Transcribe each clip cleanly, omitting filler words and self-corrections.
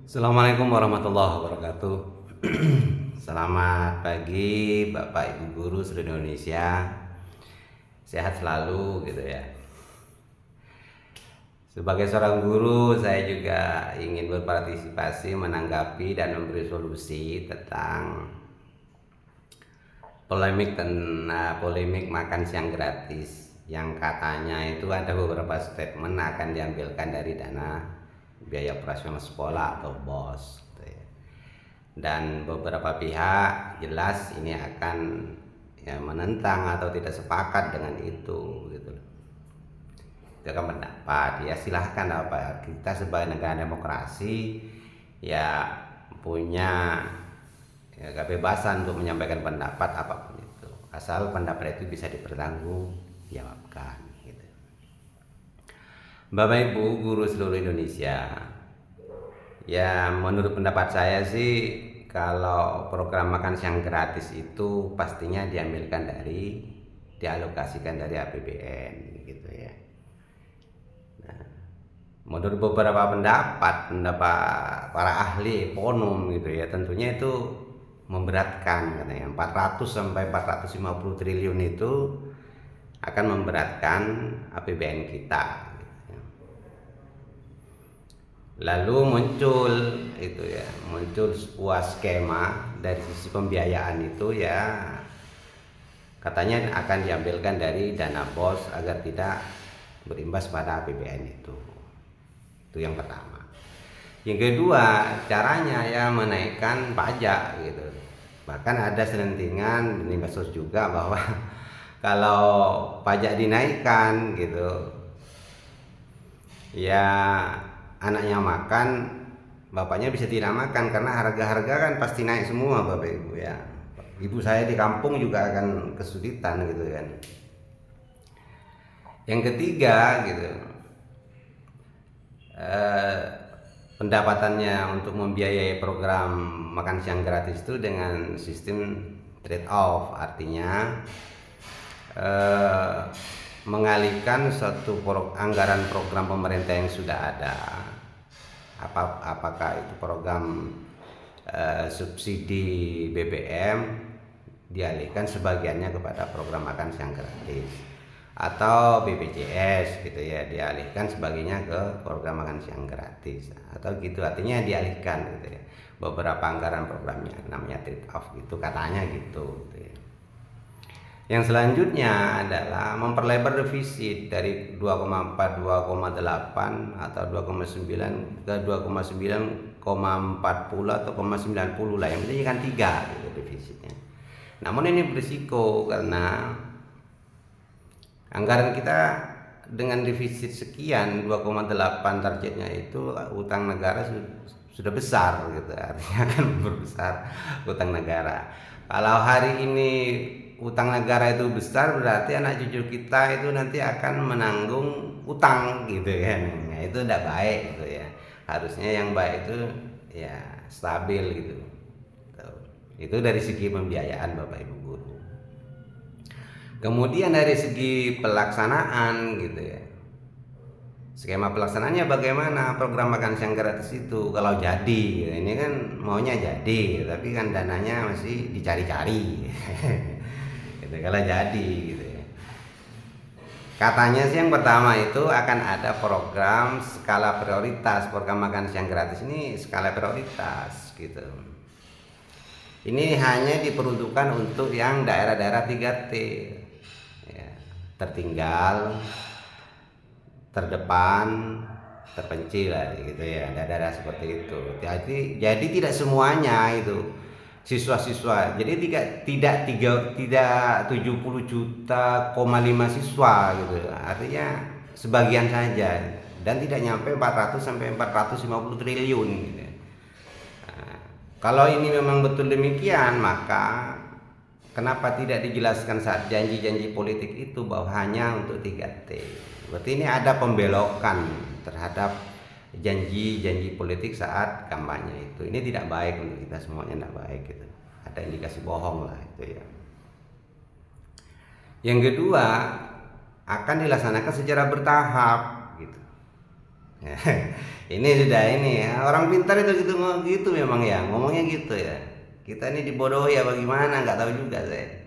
Assalamualaikum warahmatullahi wabarakatuh. Selamat pagi Bapak Ibu guru seluruh Indonesia. Sehat selalu gitu ya. Sebagai seorang guru, saya juga ingin berpartisipasi menanggapi dan memberi solusi tentang polemik makan siang gratis yang katanya itu ada beberapa statement akan diambilkan dari dana biaya operasional sekolah atau BOS gitu ya. Dan beberapa pihak jelas ini akan menentang atau tidak sepakat dengan itu gitu. Itu kan pendapat ya, silahkan apa, kita sebagai negara demokrasi ya punya kebebasan untuk menyampaikan pendapat apapun itu, asal pendapat itu bisa dipertanggungjawabkan. Bapak Ibu guru seluruh Indonesia, ya menurut pendapat saya sih kalau program makan siang gratis itu pastinya dialokasikan dari APBN gitu ya. Nah, menurut beberapa pendapat para ahli ekonom gitu ya, tentunya itu memberatkan katanya 400 sampai 450 triliun itu akan memberatkan APBN kita. Lalu muncul sebuah skema dari sisi pembiayaan itu ya, katanya akan diambilkan dari dana BOS agar tidak berimbas pada APBN itu. Itu yang pertama. Yang kedua, caranya ya menaikkan pajak gitu. Bahkan ada selentingan di medsos juga bahwa kalau pajak dinaikkan gitu ya, anaknya makan, bapaknya bisa tidak makan karena harga-harga kan pasti naik semua Bapak Ibu ya. Ibu saya di kampung juga akan kesulitan gitu kan. Yang ketiga gitu, pendapatannya untuk membiayai program makan siang gratis itu dengan sistem trade off, artinya mengalihkan suatu anggaran program pemerintah yang sudah ada, apakah itu program subsidi BBM, dialihkan sebagiannya kepada program makan siang gratis, atau BPJS gitu ya, dialihkan sebagiannya ke program makan siang gratis, atau gitu, artinya dialihkan gitu ya beberapa anggaran programnya, namanya trade off gitu katanya gitu ya. Yang selanjutnya adalah memperlebar defisit dari 2,4, 2,8 atau 2,9 ke 2,9,40 atau 0,90 lah, yang penting kan 3 gitu defisitnya. Namun ini berisiko karena anggaran kita dengan defisit sekian 2,8 targetnya itu, utang negara sudah besar gitu, artinya akan berbesar utang negara. Kalau hari ini utang negara itu besar, berarti anak cucu kita itu nanti akan menanggung utang gitu kan. Nah, itu tidak baik gitu ya. Harusnya yang baik itu ya stabil gitu. Itu dari segi pembiayaan Bapak Ibu guru. Kemudian dari segi pelaksanaan gitu ya, skema pelaksanaannya bagaimana program makan siang gratis itu kalau jadi, ini kan maunya jadi tapi kan dananya masih dicari-cari gitu, kalau jadi gitu ya. Katanya sih yang pertama itu akan ada program skala prioritas, program makan siang gratis ini skala prioritas gitu. Ini hanya diperuntukkan untuk yang daerah-daerah 3T ya, tertinggal, terdepan, terpencil lah gitu ya, daerah seperti itu. Jadi tidak semuanya itu siswa-siswa. Jadi tidak 70 juta, 5 siswa gitu. Artinya sebagian saja dan tidak nyampe 400 sampai 450 triliun gitu. Nah, kalau ini memang betul demikian, maka kenapa tidak dijelaskan saat janji-janji politik itu bahwa hanya untuk 3T? Berarti ini ada pembelokan terhadap janji-janji politik saat kampanye itu. Ini tidak baik untuk kita semuanya, tidak baik gitu. Ada indikasi bohong lah itu ya. Yang kedua, akan dilaksanakan secara bertahap gitu. Ini sudah ini orang pintar itu gitu memang ya ngomongnya gitu ya. Kita ini dibodohi apa gimana nggak tahu juga saya.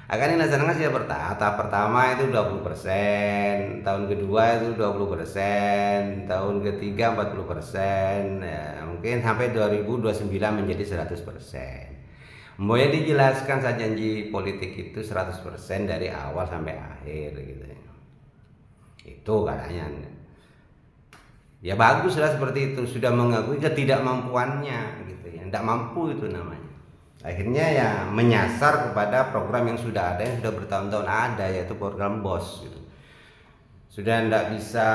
Akan ini laksanakan sih tahap pertama itu 20%, tahun kedua itu 20%, tahun ketiga 40%, ya, mungkin sampai 2029 menjadi 100%. Mau dijelaskan saja janji politik itu 100% dari awal sampai akhir gitu ya. Itu katanya. Ya baguslah seperti itu, sudah mengakui ketidakmampuannya gitu ya. Tidak mampu itu namanya. Akhirnya ya menyasar kepada program yang sudah ada, yang sudah bertahun-tahun ada, yaitu program BOS gitu. Sudah tidak bisa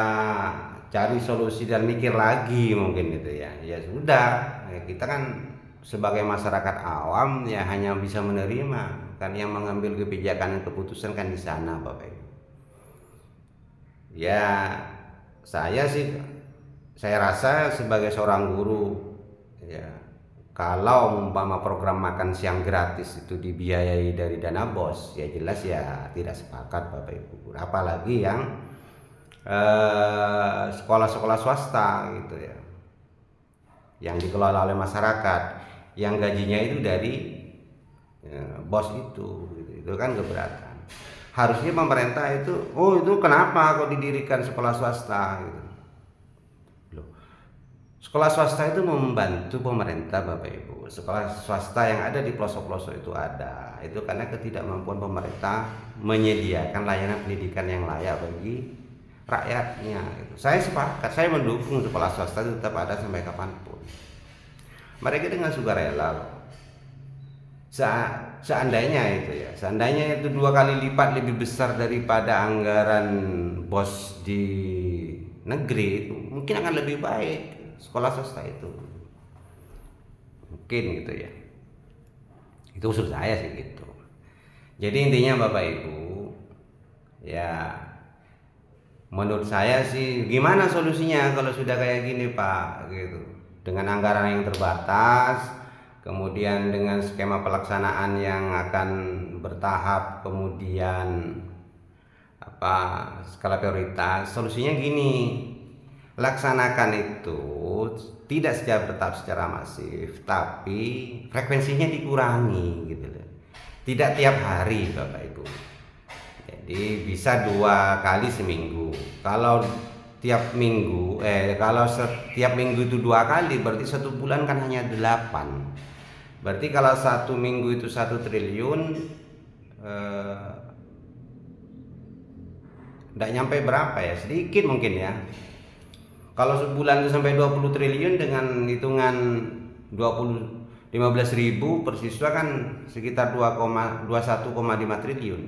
cari solusi dan mikir lagi mungkin gitu ya. Ya sudah, ya kita kan sebagai masyarakat awam ya hanya bisa menerima, kan yang mengambil kebijakan dan keputusan kan di sana Bapak Ibu. Ya saya rasa sebagai seorang guru ya, kalau umpama program makan siang gratis itu dibiayai dari dana BOS, ya jelas ya tidak sepakat Bapak Ibu. Apalagi yang sekolah-sekolah swasta gitu ya, yang dikelola oleh masyarakat, yang gajinya itu dari BOS itu kan keberatan. Harusnya pemerintah itu, oh itu kenapa kok didirikan sekolah swasta gitu. Sekolah swasta itu membantu pemerintah Bapak Ibu. Sekolah swasta yang ada di pelosok-pelosok itu ada. Itu karena ketidakmampuan pemerintah menyediakan layanan pendidikan yang layak bagi rakyatnya. Saya sepakat, saya mendukung sekolah swasta itu tetap ada sampai kapanpun. Mereka dengan sukarela. Seandainya itu 2 kali lipat lebih besar daripada anggaran BOS di negeri, itu mungkin akan lebih baik sekolah swasta itu, mungkin gitu ya. Itu usul saya sih gitu. Jadi intinya Bapak Ibu ya, menurut saya sih gimana solusinya kalau sudah kayak gini Pak gitu, dengan anggaran yang terbatas, kemudian dengan skema pelaksanaan yang akan bertahap, kemudian skala prioritas. Solusinya gini, laksanakan itu tidak secara bertahap secara masif, tapi frekuensinya dikurangi gitu loh. Tidak tiap hari Bapak Ibu. Jadi bisa 2 kali seminggu. Kalau setiap minggu itu 2 kali, berarti 1 bulan kan hanya 8. Berarti kalau 1 minggu itu 1 triliun, tidak nyampe berapa ya, sedikit mungkin ya. Kalau sebulan itu sampai 20 triliun dengan hitungan 15.000 per siswa kan sekitar 21,5 triliun.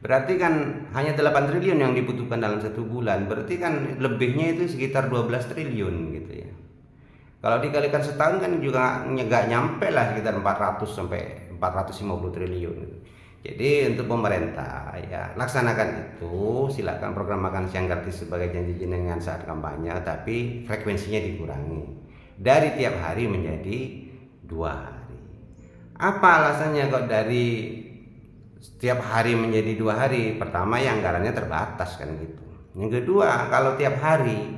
Berarti kan hanya 8 triliun yang dibutuhkan dalam 1 bulan. Berarti kan lebihnya itu sekitar 12 triliun gitu ya. Kalau dikalikan setahun kan juga nggak nyampe lah, sekitar 400 sampai 450 triliun. Jadi untuk pemerintah ya laksanakan itu, silakan program makan siang gratis sebagai janji jenengan saat kampanye, tapi frekuensinya dikurangi dari tiap hari menjadi 2 hari. Apa alasannya kok dari setiap hari menjadi 2 hari? Pertama ya anggarannya terbatas kan gitu. Yang kedua, kalau tiap hari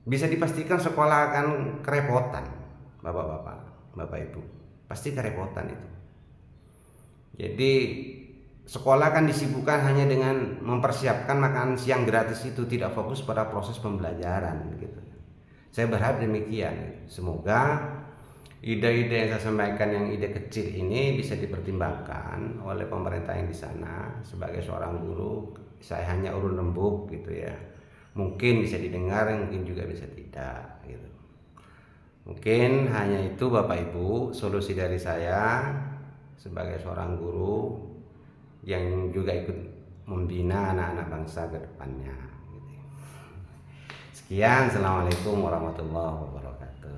bisa dipastikan sekolah akan kerepotan, bapak-bapak, bapak ibu, pasti kerepotan itu. Jadi sekolah kan disibukkan hanya dengan mempersiapkan makan siang gratis itu, tidak fokus pada proses pembelajaran gitu. Saya berharap demikian. Semoga ide-ide yang saya sampaikan, yang ide kecil ini bisa dipertimbangkan oleh pemerintah yang di sana. Sebagai seorang guru, saya hanya urun rembuk gitu ya. Mungkin bisa didengar, mungkin juga bisa tidak gitu. Mungkin hanya itu Bapak Ibu solusi dari saya sebagai seorang guru yang juga ikut membina anak-anak bangsa ke depannya. Sekian, assalamualaikum warahmatullahi wabarakatuh.